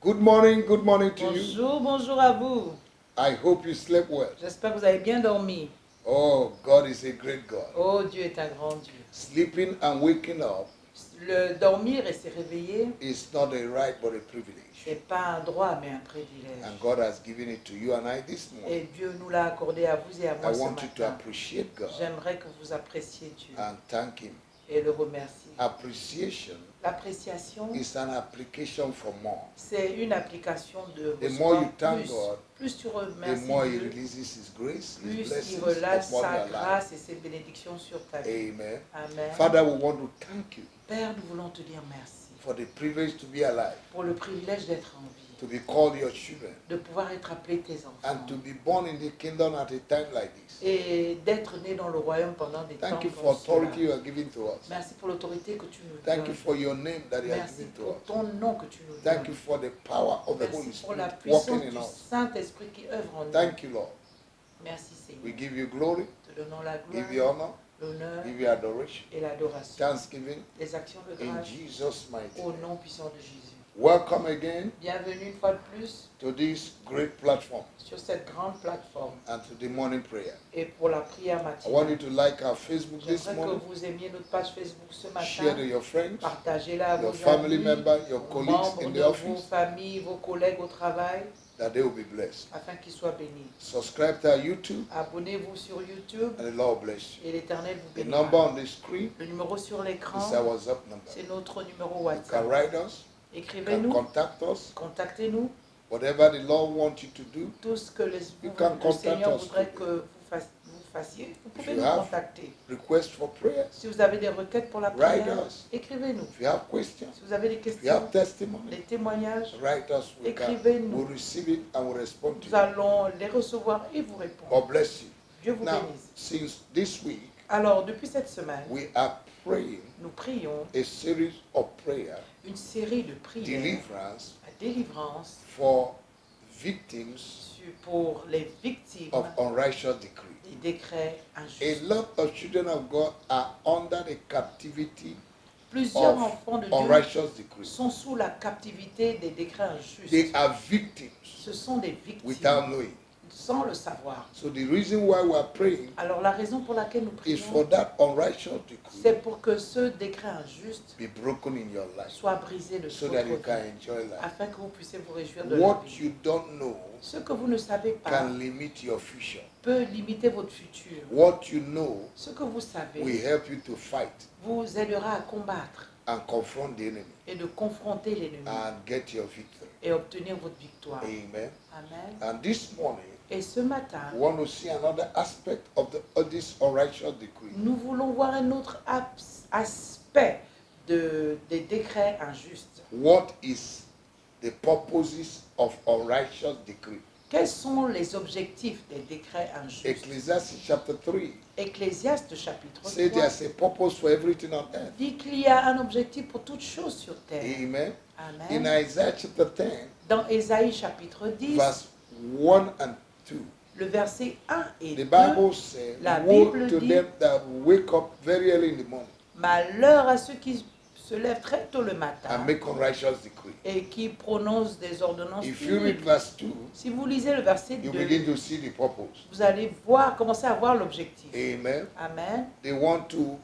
Good morning to you. Bonjour, bonjour à vous. I hope you slept well. J'espère que vous avez bien dormi. Oh, God is a great God. Oh, Dieu est un grand Dieu. Sleeping and waking up Le dormir et se réveiller, is not a right but a privilege. c'est pas un droit mais un privilège. And God has given it to you and I this morning. Et Dieu nous l'a accordé à vous et à I moi ce want you to matin. appreciate God J'aimerais que vous appréciiez Dieu and thank Him. et le remercier. Appreciation L'appréciation, is an application for more. c'est une application de The more you recevoir thank plus. God, Plus tu the remercies more He Dieu, releases His grace, His plus il blessings relâche upon sa your life. grâce et ses bénédictions sur ta vie. Amen. Amen. Father, we want to thank you Père, nous voulons te dire merci for the privilege to be alive, pour le privilège d'être en vie, to be called your children, de pouvoir être appelé tes enfants and to be born in the kingdom at a time like this. et d'être né dans le royaume pendant des temps Thank you for comme cela. authority you are giving to us. Merci pour l'autorité que tu nous Thank you donnes. for your name that you have Merci given to pour us. ton nom que tu nous Thank you donnes. for the power of the Holy Merci pour la Spirit puissance working du in us. Saint-Esprit qui œuvre en nous. Thank you, Lord. Merci We Seigneur. give you glory, Te donnons la give you gloire, honor, l'honneur give you adoration, et l'adoration. thanksgiving Les actions de in grâce Jesus' mighty au name. nom puissant de Jésus. Welcome again Bienvenue une fois de plus to this great platform sur cette grande plateforme and to the morning prayer. et pour la prière I want you matinale. to like our Facebook this J'aimerais que morning, vous aimiez notre page Facebook ce share to matin. your friends, Partagez-la à your vos family amis, members, your aux colleagues membres in de the vos office, familles, vos collègues au travail, that they will be blessed. afin qu'ils soient bénis. Subscribe to our YouTube, Abonnez-vous sur YouTube and the Lord bless you. et l'Éternel vous The number bénira. on the screen Le numéro sur l'écran, is our WhatsApp number. c'est notre numéro You can WhatsApp. write us, you can Écrivez-nous, contact us, contactez-nous. whatever the Lord wants you to do. Tout ce que You can le contact Seigneur us voudrait today. que vous fassiez, vous pouvez you nous have contacter. Request for prayers, Si vous avez des requêtes pour la Write prière, us. écrivez-nous. if you have questions, Si vous avez des if you questions, have testimony, des témoignages, write us. Écrivez-nous. We'll receive it and we'll respond to nous you. allons les recevoir et vous répondre. God bless you. Dieu vous Now, bénisse. since this week, Alors, depuis cette semaine, we are praying nous prions a series of prayers, une série de prières deliverance à délivrance for victims pour les victimes of unrighteous decree. des décrets A injustes. lot of children of God are under the captivity Plusieurs of enfants de Dieu unrighteous decree. sont sous la captivité des décrets They injustes. are victims Ce sont des victimes without knowing. sans le savoir. So the reason why we are praying Alors la raison pour laquelle nous is for prions, that unrighteous decree c'est pour que ce décret injuste be broken in your life, soit brisé de so votre that you vie, can enjoy life. afin que vous puissiez vous réjouir de la What vie. you don't know Ce que vous ne savez pas can limit your future. peut limiter votre futur. What you know Ce que vous savez will help you to fight vous aidera à combattre and confront the enemy et de confronter l'ennemi and get your victory. et obtenir votre victoire. Amen. Amen. And this morning, Et ce matin, we want to see another aspect of this unrighteous decree. nous voulons voir un autre aspect des décrets injustes. What is the purposes of unrighteous decree? Quels sont les objectifs des décrets injustes? Ecclesiastes chapter 3 Ecclésiaste chapitre says 3 there's a purpose for everything on earth. dit qu'il y a un objectif pour toutes choses sur terre. Amen. In Amen. Isaiah chapter 10, Dans Ésaïe chapitre 10, verse 1 and 2, le verset 1 et the 2, Bible says, La woe Bible to dit- them that wake up very early in the morning malheur à ceux qui se lèvent très tôt le matin and make unrighteous decree. et qui prononcent des ordonnances If you read iniques. verse 2, Si vous lisez le verset you 2, begin to see the purpose. vous allez commencer à voir l'objectif. Amen. Amen. They want to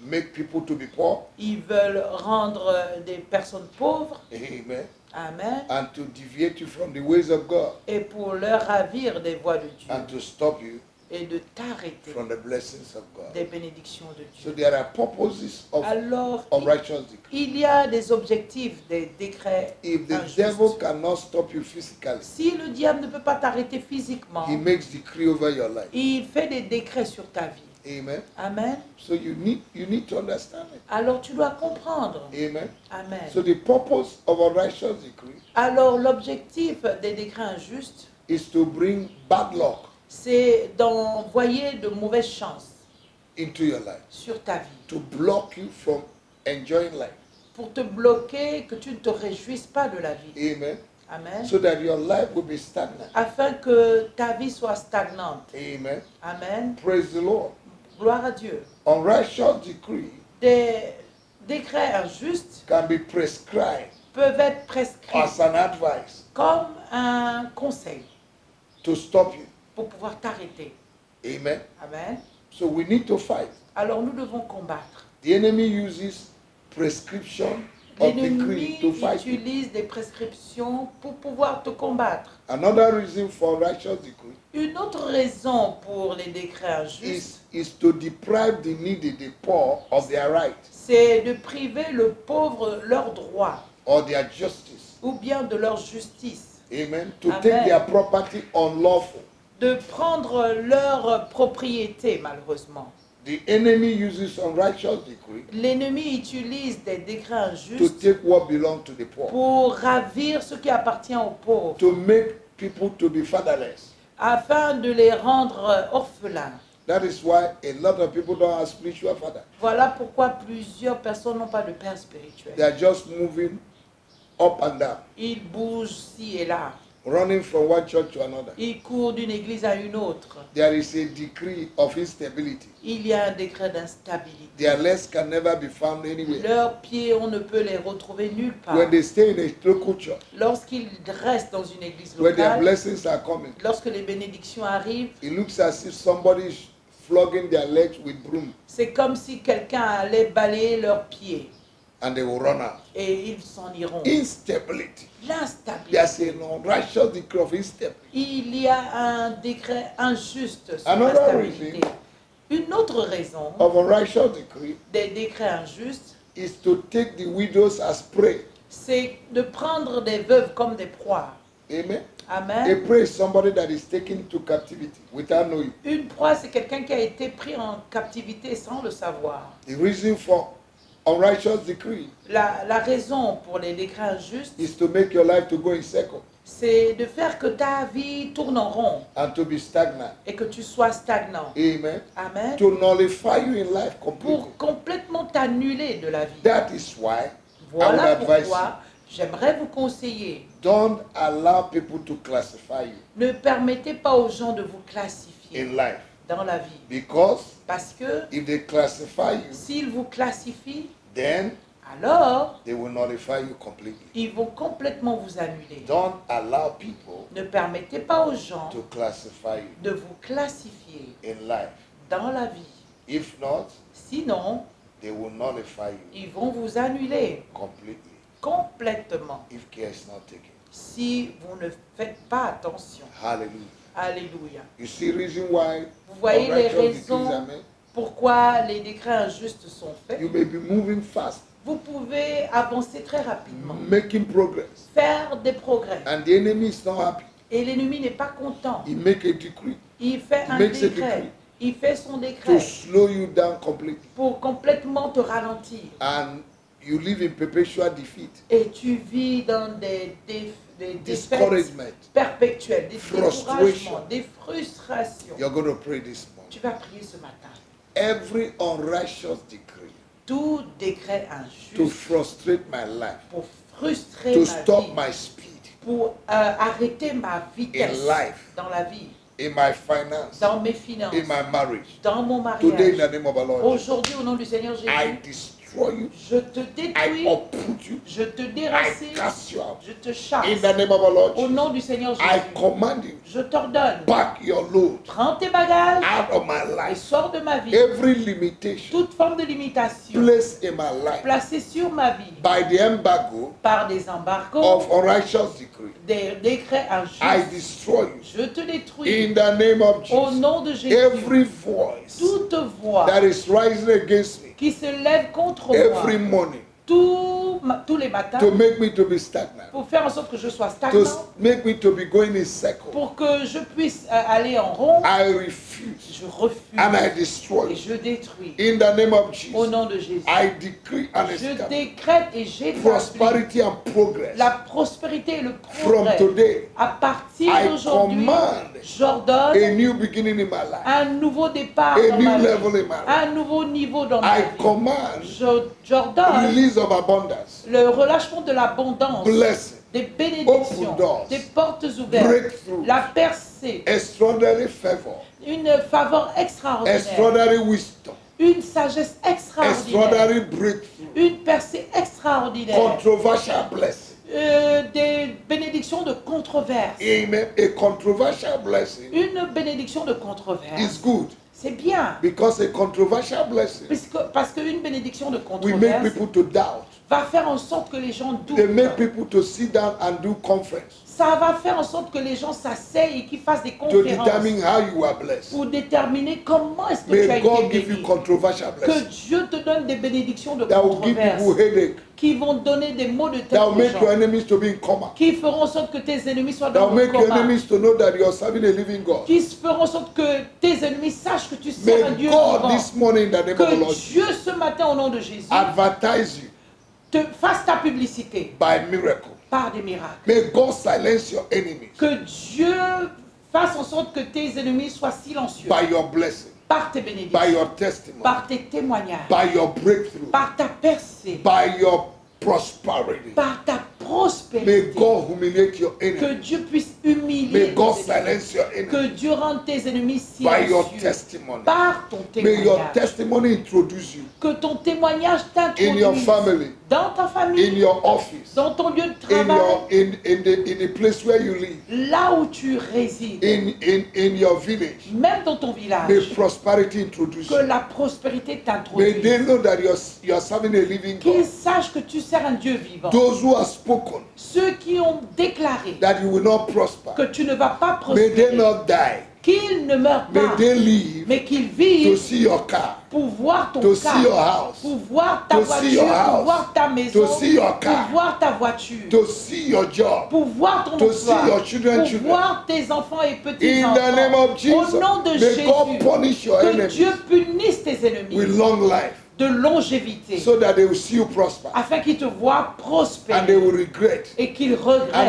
make people to be poor. Ils veulent rendre des personnes pauvres. Amen. Amen. And to deviate you from the ways of God Et pour leur ravir des voies de Dieu and to stop you et de t'arrêter from the blessings of des God. bénédictions de So Dieu. there are purposes of Alors, unrighteous decree. il y a des objectifs, des décrets If the injustes. devil cannot stop you physically, Si le diable ne peut pas t'arrêter physiquement, he makes decree over your life. il fait des décrets sur ta vie. Amen. Amen. So you need to understand it. Alors tu dois comprendre. Amen. Amen. So the purpose of unrighteous decree Alors l'objectif des décrets injustes, is to bring bad luck c'est d'envoyer de mauvaises chances into your life, sur ta vie, to block you from enjoying life. pour te bloquer, que tu ne te réjouisses pas de la vie. Amen. Amen. So that your life will be stagnant. Afin que ta vie soit stagnante. Amen. Amen. Praise the Lord. Gloire à Dieu. Unrighteous decree Des décrets injustes can be prescribed peuvent être prescrits as an advice comme un conseil to stop you. pour pouvoir t'arrêter. Amen. Amen. So we need to fight. Alors nous devons combattre. The enemy uses prescription of decree L'ennemi to fight you. utilise des prescriptions pour pouvoir te combattre. Another reason for righteous decree Une autre raison pour les décrets injustes, is to deprive the needy, the poor, of their right c'est de priver le pauvre leurs droits or their justice. ou bien de leur justice, Amen. To Amen. take their property unlawful. de prendre leur propriété malheureusement. The enemy uses unrighteous decree L'ennemi utilise des décrets to injustes take what belongs to the poor, pour ravir ce qui appartient aux pauvres, to make people to be fatherless. afin de les rendre orphelins. That is why a lot of people don't have spiritual father. Voilà pourquoi plusieurs personnes n'ont pas de père They spirituel. are just moving up and down, Ils bougent ci et là. running from one church to another. Ils courent d'une église à une autre. There is a decree of instability. Il y a un décret d'instabilité. Their legs can never be found anywhere. Leurs pieds, on ne peut les retrouver nulle part. When they stay in a local church, Lorsqu'ils restent dans une église where their locale, blessings are coming, lorsque les bénédictions arrivent, it looks as if somebody is flogging their legs with broom c'est comme si quelqu'un allait balayer leurs pieds and they will run out. et ils s'en iront. Instability. L'instabilité. There's an unrighteous decree of instability. Il y a un décret injuste sur Another l'instabilité. Une autre raison Of unrighteous decree des décrets injustes, is to take the widows as prey. c'est de prendre des veuves comme des proies. Amen. A Amen. prey is somebody that is taken to captivity without knowing. Une proie, c'est quelqu'un qui a été pris en captivité sans le savoir. The reason for unrighteous decree La raison pour les décrets injustes, is to make your life to go in circle c'est de faire que ta vie tourne en rond and to be stagnant. et que tu sois stagnant. Amen. Amen. To nullify you in life completely. Pour complètement t'annuler de la vie. That is why Voilà I would advise pourquoi j'aimerais vous conseiller, don't allow people to classify you ne permettez pas aux gens de vous classifier in life, dans la vie. because Parce que if they classify you, s'ils vous classifient, then alors they will nullify you completely. ils vont complètement vous annuler. Don't allow people Ne permettez pas aux gens to classify you de vous classifier in life. dans la vie. If not, Sinon, they will nullify you ils vont vous annuler completely complètement if care is not taken. si vous ne faites pas attention. Hallelujah. Alléluia. You see reason why Vous voyez les unrighteous decrees raisons are made? pourquoi les décrets injustes sont faits. You may be moving fast, Vous pouvez avancer très rapidement, making progress, faire des progrès. and the enemy is not happy. Et l'ennemi n'est pas content. He make a decree Il fait un makes a décret. decree. Il fait son to décret slow you down completely, pour complètement te ralentir. and you live in perpetual defeat, Et tu vis dans des défaites discouragement. perpétuelles, des Frustration. découragements, des frustrations. You're going to pray this morning. Tu vas prier ce matin. Every unrighteous decree Tout décret to injuste frustrate my life, pour frustrer to ma stop vie, my speed pour arrêter ma vitesse in life, dans la vie, in my finance, dans mes finances, in my marriage. dans mon Today, in mariage. the name of our Lord, Aujourd'hui, au nom du Seigneur I Jésus, destroy you, je te I détruis, uproot you, je te I déracine, cast you out. je te chasse. In the name of our Lord, Au nom du Seigneur I Jésus, command you, je t'ordonne, pack your load prends tes bagages out of my et life. sors de ma vie. Every limitation Toute forme de limitation placed in my life placée sur ma vie by the embargo par des embargos, of unrighteous decree, des décrets I injustes, destroy you. je te détruis. In the name of Au Jesus, nom de Jésus, every voice toute voix that is rising against me qui se lève contre every moi morning tous les matins to make me to be stagnant, pour faire en sorte que je sois to stagnant, make me to be going in circle, pour que je puisse aller en rond, I refuse je refuse and I destroy et you. je détruis. In the name of Au Jesus, nom de Jésus, I decree and je establish décrète et j'établis prosperity and progress la prospérité et le from progrès. today. À partir I d'aujourd'hui, command j'ordonne a new beginning in my life, un nouveau départ a dans new ma level vie, in my life. un nouveau niveau dans ma I vie. command J'ordonne release of abundance, le relâchement de l'abondance, blessing, des bénédictions, open doors, des portes ouvertes, breakthrough, la percée, extraordinary favor, une faveur extraordinaire, extraordinary wisdom, une sagesse extraordinaire, extraordinary breakthrough, une percée extraordinaire, controversial blessing, des bénédictions de controverse. Amen. A controversial blessing Une bénédiction de is controverse, good c'est bien. because a controversial blessing Parce qu'une bénédiction de will make controverse people to doubt. va faire en sorte que les gens They make doutent. people to sit down and do conference Ça va faire en sorte que les gens s'asseyent et qu'ils fassent des to conférences determine how you are blessed. pour déterminer comment est-ce que tu as May été God give you béni. controversial Que blessings Dieu te donne des bénédictions de that will give controverse people headache, qui vont donner des maux de tête that will aux make your gens, enemies to be in coma, qui feront en sorte que tes ennemis soient that dans will le make your coma, enemies to know that you are serving a living God. qui feront en sorte que tes ennemis sachent que tu sers un May Dieu God vivant. this morning in the name of the Que Lord Dieu ce matin au nom de Jésus advertise you te fasse ta publicité by miracle. par des miracles. May God silence your enemies Que Dieu fasse en sorte que tes ennemis soient silencieux by your blessing, par tes by bénédictions, your testimony, par tes témoignages, by your breakthrough, par ta percée, by your prosperity. par ta May prospérité. God humiliate your Que enemies. Dieu puisse humilier May God tes ennemis. silence your Que enemies Dieu rende tes ennemis by your silencieux testimony. par ton May your témoignage. testimony introduce you Que ton témoignage in your t'introduise family, dans ta in famille, your office, dans ton lieu de in travail, the place where you live, là où tu résides, in your village. même dans ton May village. prosperity introduce Que you. la prospérité May t'introduise. they know that you are serving a living Qu'ils God. sachent que tu sers un Dieu vivant. Those who have spoken Ceux qui ont déclaré that you will not prosper, que tu ne vas pas may they prospérer, not die. qu'ils ne meurent May pas, they live mais qu'ils to vivent see your car, pour voir ton to see your cas, house, pour voir ta to see your voiture, pour house, voir ta maison, to see your pour car, voir ta voiture, to see your job. pour voir ton to see emploi, your children, pour children. voir tes enfants et In petits-enfants. the name of Jesus, Au nom de may Jésus, God punish your que enemies Dieu punisse tes ennemis with long life de longévité, so that they will see you prosper afin qu'ils te voient and they prospérer will regret et qu'ils and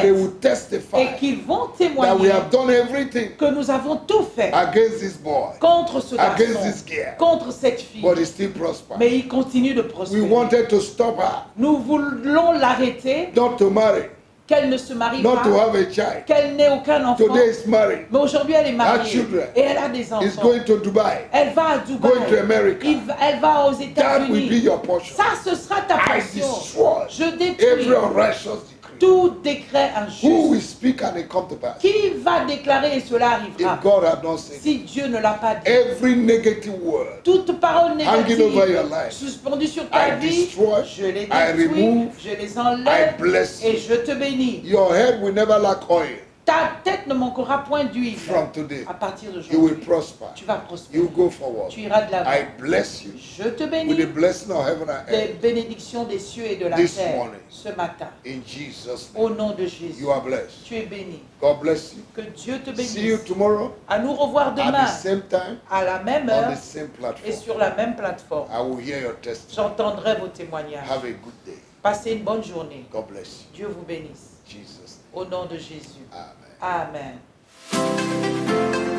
they regrettent will testify et qu'ils vont that we témoigner have done everything que nous avons tout fait against this boy, contre ce against garçon, this girl, contre cette fille, but he still prosper. mais il continue de We prospérer. wanted to stop her, Nous voulons l'arrêter, not to marry, qu'elle ne se marie not to pas, have a child. qu'elle n'ait aucun enfant. Today is married. Mais aujourd'hui, elle est Her mariée children et elle a des is enfants. going to Dubai. Elle va à Dubaï. Going to America. Elle va aux That will be États-Unis. your portion. Ça, ce sera ta I portion. destroy Je every détruis unrighteous decree. tout décret Who will injuste. speak and it come to pass? Qui va déclarer et cela arrivera If God had not said it. si Dieu ne l'a pas dit. Every negative word Toute parole hanging over your négative life, suspendue sur ta I vie, destroy, je les I détruis, remove, je les I enlève bless et you. je te bénis. Your head will never lack oil. Ta tête ne manquera point d'huile. From today, À partir you will d'aujourd'hui, prosper. tu vas You prospérer. go forward. Tu iras de l'avant. I bless you Je te with bénis the blessing of heaven and des earth. bénédictions des cieux et de la This terre morning. ce matin. In Jesus' Au name, nom de Jésus, you are blessed. tu es béni. God bless you. Que Dieu te See you bénisse. tomorrow À nous revoir at demain the same time à la même on heure the same et platform. sur la même plateforme. I will hear your testimony. J'entendrai vos témoignages. Have a good day. Passez une bonne journée. God bless Dieu vous bénisse. you. Jesus. Au nom de Jésus. Amen. Amen.